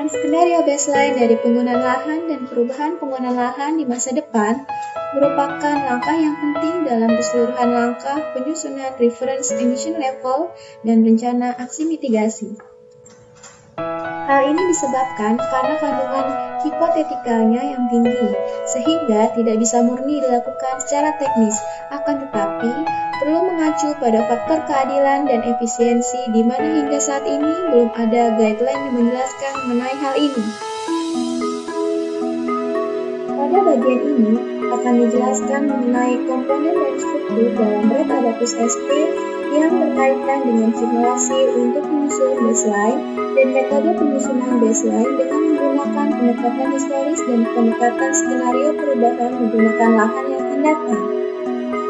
Pembentukan skenario baseline dari penggunaan lahan dan perubahan penggunaan lahan di masa depan merupakan langkah yang penting dalam keseluruhan langkah penyusunan reference emission level dan rencana aksi mitigasi. Hal ini disebabkan karena kandungan hipotetikalnya yang tinggi, sehingga tidak bisa murni dilakukan secara teknis, akan tetapi perlu mengacu pada faktor keadilan dan efisiensi di mana hingga saat ini belum ada guideline yang menjelaskan mengenai hal ini. Pada bagian ini akan dijelaskan mengenai komponen dan struktur dalam Red Abacus SP yang berkaitan dengan simulasi untuk menyusun baseline dan metode penyusunan baseline dengan menggunakan pendekatan historis dan pendekatan skenario perubahan menggunakan lahan yang akan datang.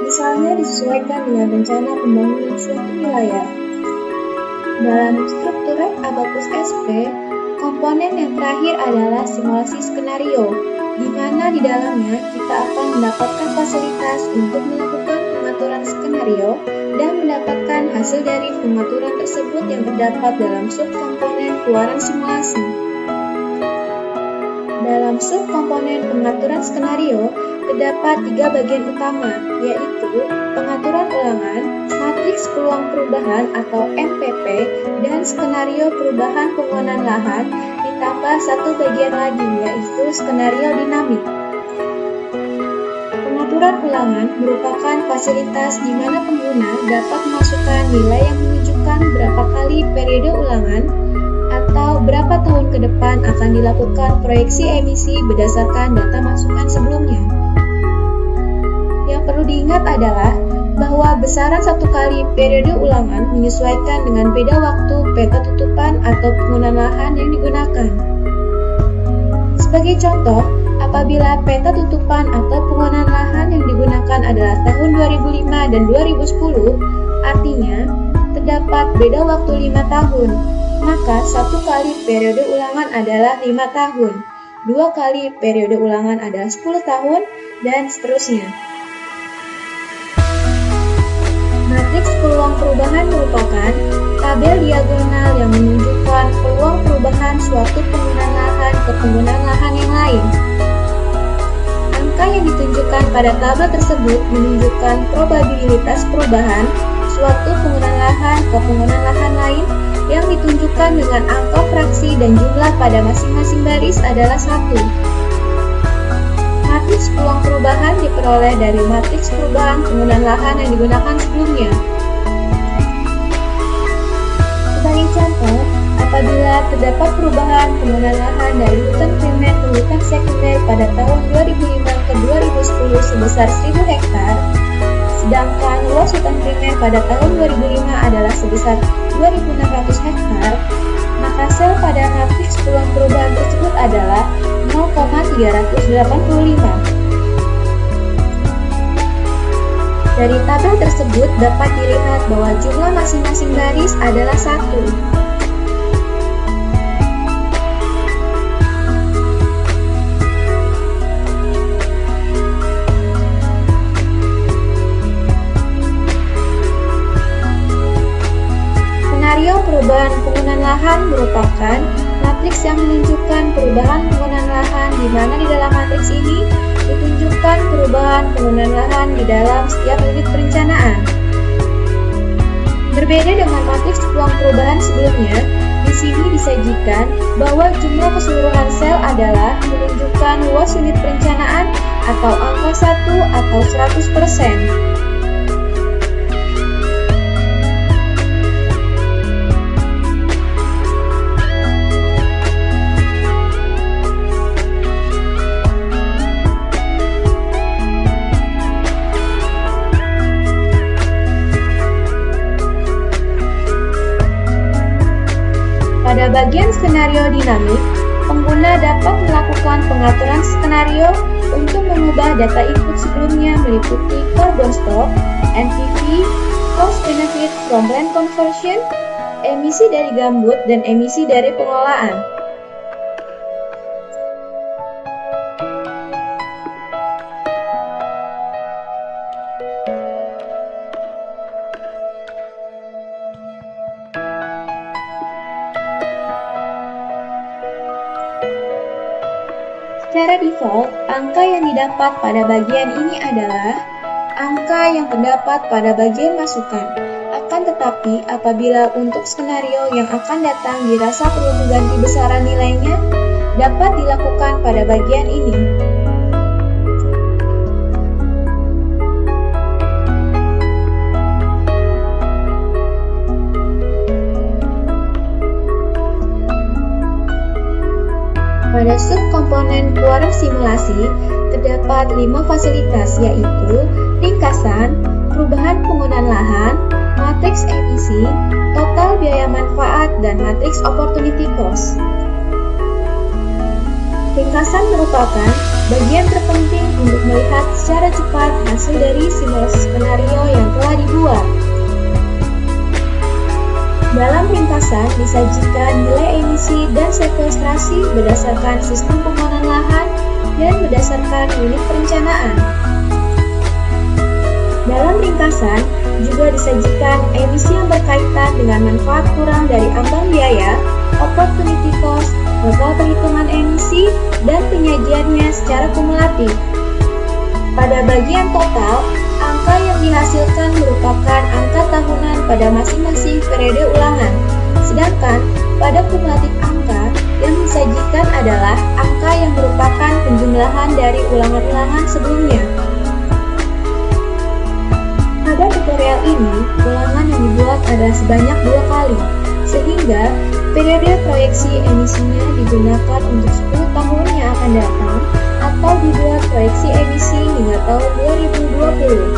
Misalnya disesuaikan dengan rencana pembangunan suatu wilayah. Dalam struktur Red Abacus SP, komponen yang terakhir adalah simulasi skenario, di mana di dalamnya kita akan mendapatkan fasilitas untuk melakukan pengaturan skenario dan mendapatkan hasil dari pengaturan tersebut yang terdapat dalam subkomponen keluaran simulasi. Dalam subkomponen pengaturan skenario, terdapat 3 bagian utama, yaitu pengaturan ulangan, matriks peluang perubahan atau MPP, dan skenario perubahan penggunaan lahan, ditambah 1 bagian lagi, yaitu skenario dinamik. Pengaturan ulangan merupakan fasilitas di mana pengguna dapat memasukkan nilai yang menunjukkan berapa kali periode ulangan atau berapa tahun ke depan akan dilakukan proyeksi emisi berdasarkan data masukan sebelumnya. Yang perlu diingat adalah bahwa besaran 1 kali periode ulangan menyesuaikan dengan beda waktu peta tutupan atau penggunaan lahan yang digunakan. Sebagai contoh, apabila peta tutupan atau penggunaan lahan yang digunakan adalah tahun 2005 dan 2010, artinya terdapat beda waktu 5 tahun, maka 1 kali periode ulangan adalah 5 tahun, 2 kali periode ulangan adalah 10 tahun, dan seterusnya. Matriks peluang perubahan merupakan tabel diagonal yang menunjukkan peluang perubahan suatu penggunaan lahan ke penggunaan lahan yang lain. Angka yang ditunjukkan pada tabel tersebut menunjukkan probabilitas perubahan suatu penggunaan lahan ke penggunaan lahan lain yang ditunjukkan dengan angka fraksi dan jumlah pada masing-masing baris adalah 1. Matriks peluang perubahan diperoleh dari matriks perubahan penggunaan lahan yang digunakan sebelumnya. Sebagai contoh, apabila terdapat perubahan penggunaan lahan dari hutan primer ke hutan sekunder pada tahun 2005 ke 2010 sebesar 1000 hektar, sedangkan luas hutan primer pada tahun 2005 adalah sebesar 2.600 hektar, maka sel pada matriks peluang perubahan tersebut adalah 0,385. Dari tabel tersebut dapat dilihat bahwa jumlah masing-masing baris adalah 1. Skenario perubahan penggunaan lahan merupakan matriks yang menunjukkan perubahan penggunaan lahan di mana di dalam matriks ini ditunjukkan perubahan penggunaan lahan di dalam setiap unit perencanaan. Berbeda dengan matriks peluang perubahan sebelumnya, di sini disajikan bahwa jumlah keseluruhan sel adalah menunjukkan luas unit perencanaan atau angka 1 atau 100%. Pada bagian skenario dinamik, pengguna dapat melakukan pengaturan skenario untuk mengubah data input sebelumnya meliputi carbon stock, NPV, cost benefit from land conversion, emisi dari gambut, dan emisi dari pengelolaan. Secara default, angka yang didapat pada bagian ini adalah angka yang terdapat pada bagian masukan. Akan tetapi, apabila untuk skenario yang akan datang dirasa perlu mengganti besaran nilainya, dapat dilakukan pada bagian ini. Pada subkomponen keluaran simulasi, terdapat 5 fasilitas yaitu ringkasan, perubahan penggunaan lahan, matriks emisi, total biaya manfaat, dan matriks opportunity cost. Ringkasan merupakan bagian terpenting untuk melihat secara cepat hasil dari simulasi skenario yang telah dibuat. Dalam ringkasan disajikan nilai emisi dan sekuestrasi berdasarkan sistem penggunaan lahan dan berdasarkan unit perencanaan. Dalam ringkasan juga disajikan emisi yang berkaitan dengan manfaat kurang dari ambang biaya, opportunity cost, total perhitungan emisi, dan penyajiannya secara kumulatif. Pada bagian total, angka yang dihasilkan merupakan angka tahunan pada masing-masing periode ulangan, sedangkan pada kumulatif angka yang disajikan adalah angka yang merupakan penjumlahan dari ulangan-ulangan sebelumnya. Pada tutorial ini, ulangan yang dibuat adalah sebanyak 2 kali, sehingga periode proyeksi emisinya digunakan untuk 10 tahun yang akan datang, atau dibuat proyeksi emisi hingga tahun 2020.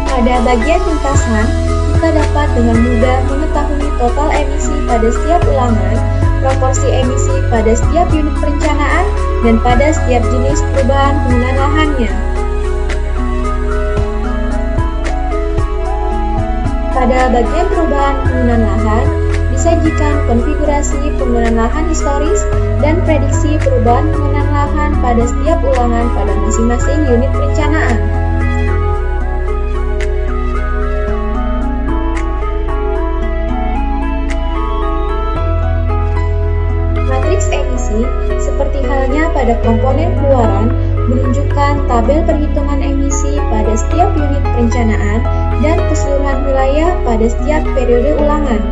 Pada bagian ringkasan, kita dapat dengan mudah mengetahui total emisi pada setiap ulangan, proporsi emisi pada setiap unit perencanaan, dan pada setiap jenis perubahan penggunaan lahannya. Pada bagian perubahan penggunaan lahan, disajikan konfigurasi penggunaan lahan historis dan prediksi perubahan penggunaan lahan pada setiap ulangan pada masing-masing unit perencanaan. Matriks emisi, seperti halnya pada komponen keluaran, menunjukkan tabel perhitungan emisi pada setiap unit perencanaan dan keseluruhan wilayah pada setiap periode ulangan.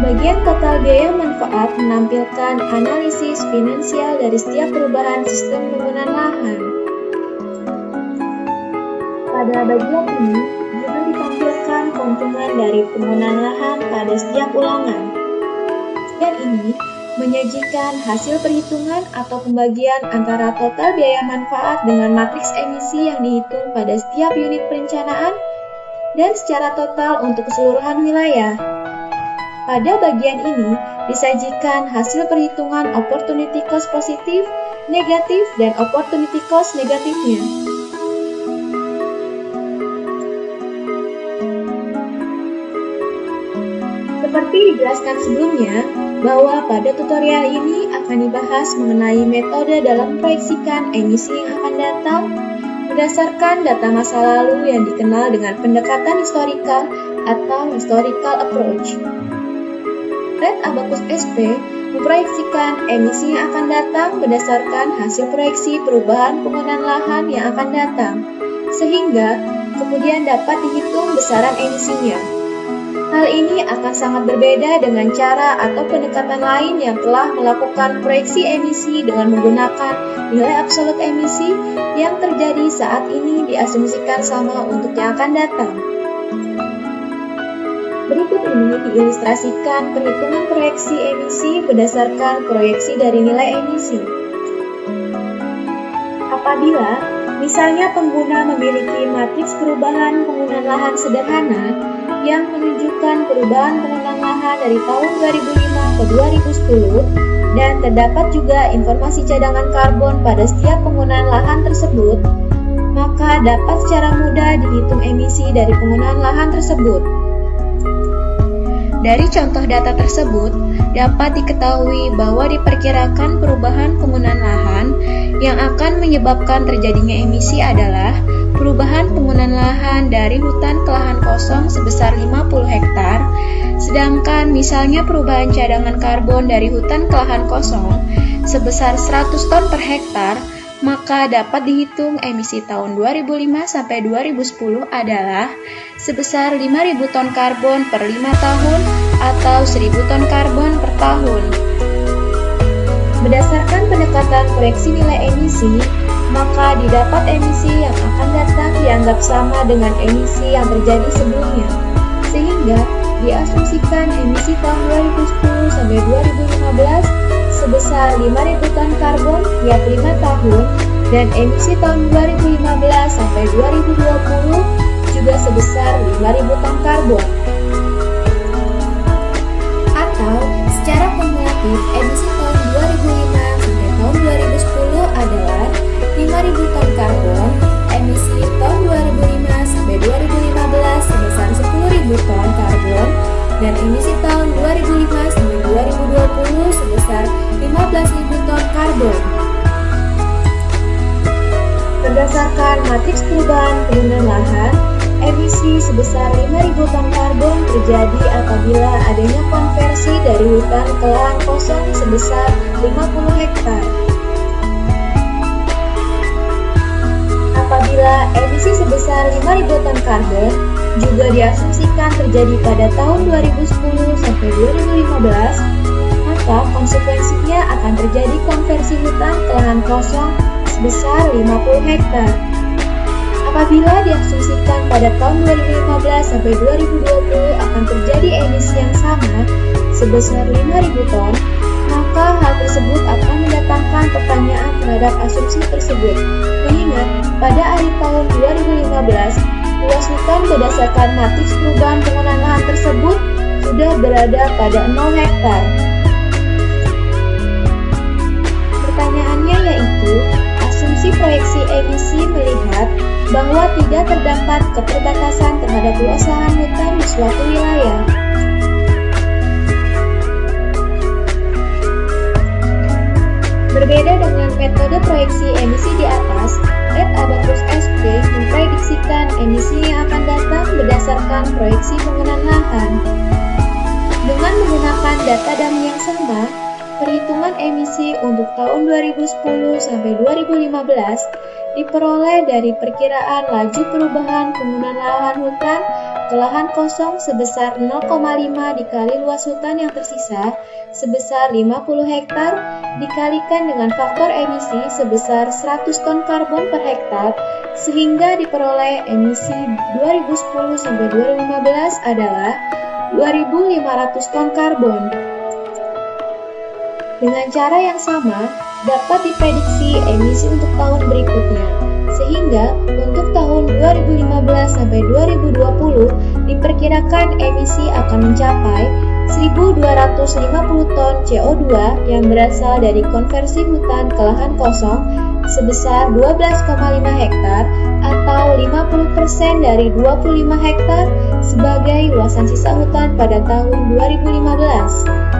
Bagian total biaya manfaat menampilkan analisis finansial dari setiap perubahan sistem penggunaan lahan. Pada bagian ini juga ditampilkan keuntungan dari penggunaan lahan pada setiap ulangan. Dan ini menyajikan hasil perhitungan atau pembagian antara total biaya manfaat dengan matriks emisi yang dihitung pada setiap unit perencanaan dan secara total untuk keseluruhan wilayah. Pada bagian ini disajikan hasil perhitungan opportunity cost positif, negatif, dan opportunity cost negatifnya. Seperti dijelaskan sebelumnya, bahwa pada tutorial ini akan dibahas mengenai metode dalam memproyeksikan emisi yang akan datang berdasarkan data masa lalu yang dikenal dengan pendekatan historical atau historical approach. Red Abacus SP memproyeksikan emisi yang akan datang berdasarkan hasil proyeksi perubahan penggunaan lahan yang akan datang, sehingga kemudian dapat dihitung besaran emisinya. Hal ini akan sangat berbeda dengan cara atau pendekatan lain yang telah melakukan proyeksi emisi dengan menggunakan nilai absolut emisi yang terjadi saat ini diasumsikan sama untuk yang akan datang. Berikut ini diilustrasikan perhitungan proyeksi emisi berdasarkan proyeksi dari nilai emisi. Apabila misalnya pengguna memiliki matriks perubahan penggunaan lahan sederhana yang menunjukkan perubahan penggunaan lahan dari tahun 2005 ke 2010 dan terdapat juga informasi cadangan karbon pada setiap penggunaan lahan tersebut, maka dapat secara mudah dihitung emisi dari penggunaan lahan tersebut. Dari contoh data tersebut, dapat diketahui bahwa diperkirakan perubahan penggunaan lahan yang akan menyebabkan terjadinya emisi adalah perubahan penggunaan lahan dari hutan ke lahan kosong sebesar 50 hektar, sedangkan misalnya perubahan cadangan karbon dari hutan ke lahan kosong sebesar 100 ton per hektar, maka dapat dihitung emisi tahun 2005 sampai 2010 adalah sebesar 5.000 ton karbon per 5 tahun atau 1.000 ton karbon per tahun. Berdasarkan pendekatan proyeksi nilai emisi, maka didapat emisi yang akan datang dianggap sama dengan emisi yang terjadi sebelumnya, sehingga diasumsikan emisi tahun 2010 sampai 2015 sebesar 5.000 ton karbon tiap 5 tahun dan emisi tahun 2015 sampai 2020 juga sebesar 5.000 ton karbon. Atau secara kumulatif emisi tahun 2005 sampai tahun 2010 adalah 5.000 ton karbon, emisi tahun 2005 sampai 2015 sebesar 10.000 ton karbon, dan emisi tahun 2005 sampai 2020 sebesar 15.000 ton karbon. Berdasarkan matriks perubahan penggunaan lahan, emisi sebesar 5.000 ton karbon terjadi apabila adanya konversi dari hutan ke lahan kosong sebesar 50 hektar. Apabila emisi sebesar 5.000 ton karbon juga diasumsikan terjadi pada tahun 2010 sampai 2015, maka konsekuensinya akan terjadi konversi hutan ke lahan kosong sebesar 50 hektar. Apabila diasumsikan pada tahun 2015 sampai 2020 akan terjadi emisi yang sama sebesar 5.000 ton, maka hal tersebut akan mendatangkan pertanyaan terhadap asumsi tersebut. Mengingat pada akhir tahun 2015, luas hutan berdasarkan matriks perubahan penggunaan lahan tersebut sudah berada pada 0 hektar. Pertanyaannya yaitu, asumsi proyeksi emisi melihat bahwa tidak terdapat keterbatasan terhadap luas lahan hutan di suatu wilayah. Berbeda dengan metode proyeksi emisi di atas, Red Abacus SP memprediksikan emisi yang akan datang berdasarkan proyeksi penggunaan lahan. Dengan menggunakan data dummy yang sama, perhitungan emisi untuk tahun 2010 sampai 2015 diperoleh dari perkiraan laju perubahan penggunaan lahan hutan ke lahan kosong sebesar 0,5 dikali luas hutan yang tersisa sebesar 50 hektar dikalikan dengan faktor emisi sebesar 100 ton karbon per hektar, sehingga diperoleh emisi 2010 sampai 2015 adalah 2.500 ton karbon. Dengan cara yang sama, dapat diprediksi emisi untuk tahun berikutnya, sehingga untuk tahun 2015 sampai 2020 diperkirakan emisi akan mencapai 1.250 ton CO2 yang berasal dari konversi hutan ke lahan kosong sebesar 12,5 hektar atau 50% dari 25 hektar sebagai luasan sisa hutan pada tahun 2015.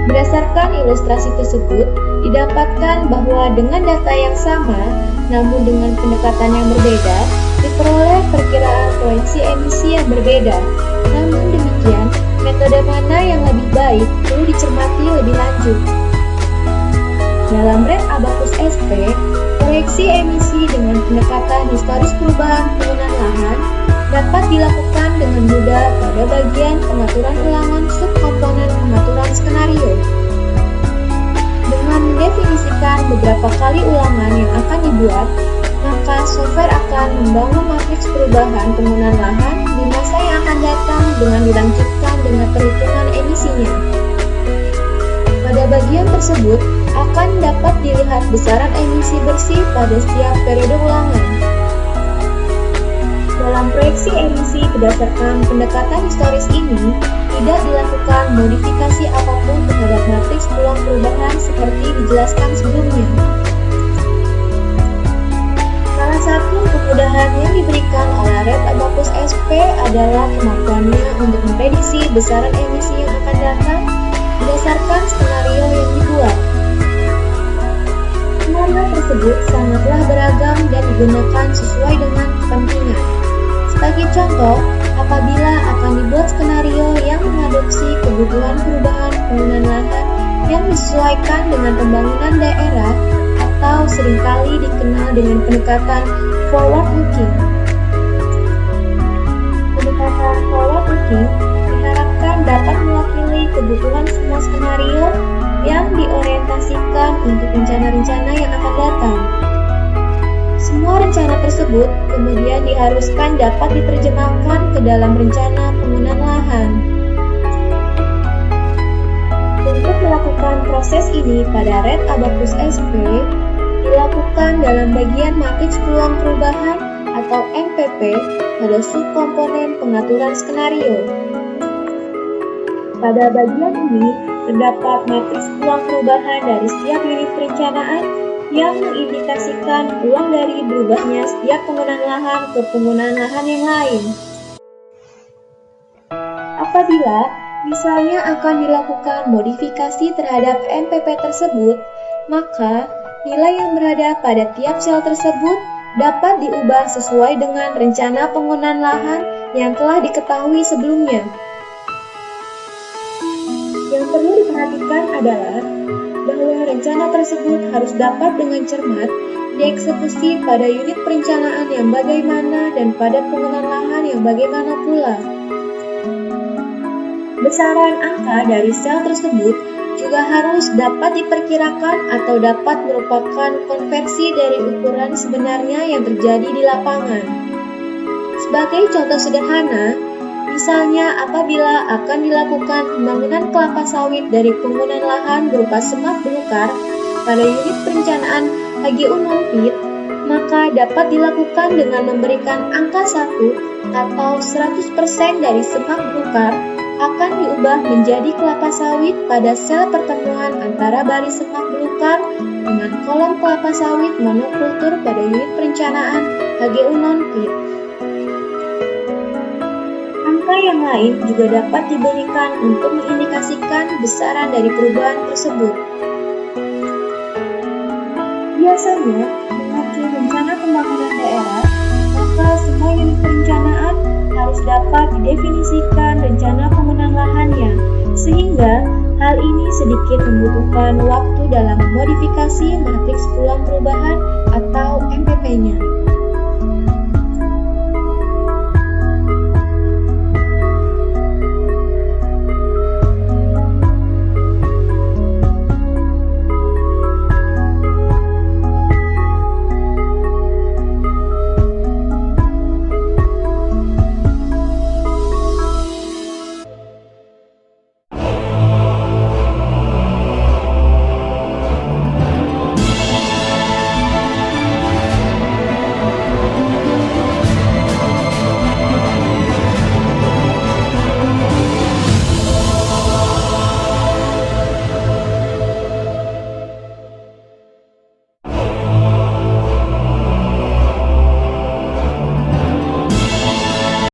Berdasarkan ilustrasi tersebut, didapatkan bahwa dengan data yang sama, namun dengan pendekatan yang berbeda, diperoleh perkiraan proyeksi emisi yang berbeda. Namun demikian, metode mana yang lebih baik perlu dicermati lebih lanjut. Dalam Red Abacus SP, proyeksi emisi dengan pendekatan historis perubahan penggunaan lahan dapat dilakukan dengan mudah pada bagian pengaturan ulangan subkomponen pengaturan skenario. Dengan mendefinisikan beberapa kali ulangan yang akan dibuat, maka software akan membangun matriks perubahan penggunaan lahan di masa yang akan datang dengan dilanjutkan dengan perhitungan emisinya. Pada bagian tersebut, akan dapat dilihat besaran emisi bersih pada setiap periode ulangan. Dalam proyeksi emisi berdasarkan pendekatan historis ini, tidak dilakukan modifikasi apapun terhadap matriks peluang perubahan seperti dijelaskan sebelumnya. Salah satu kemudahan yang diberikan oleh Red Abacus SP adalah kemampuannya untuk memprediksi besaran emisi yang akan datang berdasarkan skenario yang dibuat. Skenario tersebut sangatlah beragam dan digunakan sesuai dengan kepentingan. Sebagai contoh, apabila akan dibuat skenario yang mengadopsi kebutuhan perubahan penggunaan lahan yang disesuaikan dengan pembangunan daerah atau seringkali dikenal dengan pendekatan forward looking. Pendekatan forward looking diharapkan dapat mewakili kebutuhan semua skenario yang diorientasikan untuk rencana-rencana yang akan datang. Semua rencana tersebut kemudian diharuskan dapat diterjemahkan ke dalam rencana penggunaan lahan. Untuk melakukan proses ini pada Red Abacus SP, dilakukan dalam bagian matriks peluang perubahan atau MPP pada subkomponen pengaturan skenario. Pada bagian ini, terdapat matriks peluang perubahan dari setiap unit perencanaan yang mengindikasikan peluang dari berubahnya setiap penggunaan lahan ke penggunaan lahan yang lain. Apabila misalnya akan dilakukan modifikasi terhadap MPP tersebut, maka nilai yang berada pada tiap sel tersebut dapat diubah sesuai dengan rencana penggunaan lahan yang telah diketahui sebelumnya. Yang perlu diperhatikan adalah bahwa rencana tersebut harus dapat dengan cermat dieksekusi pada unit perencanaan yang bagaimana dan pada penggunaan lahan yang bagaimana pula. Besaran angka dari sel tersebut juga harus dapat diperkirakan atau dapat merupakan konversi dari ukuran sebenarnya yang terjadi di lapangan. Sebagai contoh sederhana, misalnya apabila akan dilakukan pembangunan kelapa sawit dari penggunaan lahan berupa semak belukar pada unit perencanaan HGU non-pit, maka dapat dilakukan dengan memberikan angka 1 atau 100% dari semak belukar akan diubah menjadi kelapa sawit pada sel pertemuan antara baris semak belukar dengan kolom kelapa sawit monokultur pada unit perencanaan HGU non-pit. Angka yang lain juga dapat diberikan untuk mengindikasikan besaran dari perubahan tersebut. Biasanya, mengacu rencana pembangunan daerah, maka semua unit perencanaan harus dapat didefinisikan rencana penggunaan lahannya, sehingga hal ini sedikit membutuhkan waktu dalam memodifikasi matriks peluang perubahan atau MPP-nya.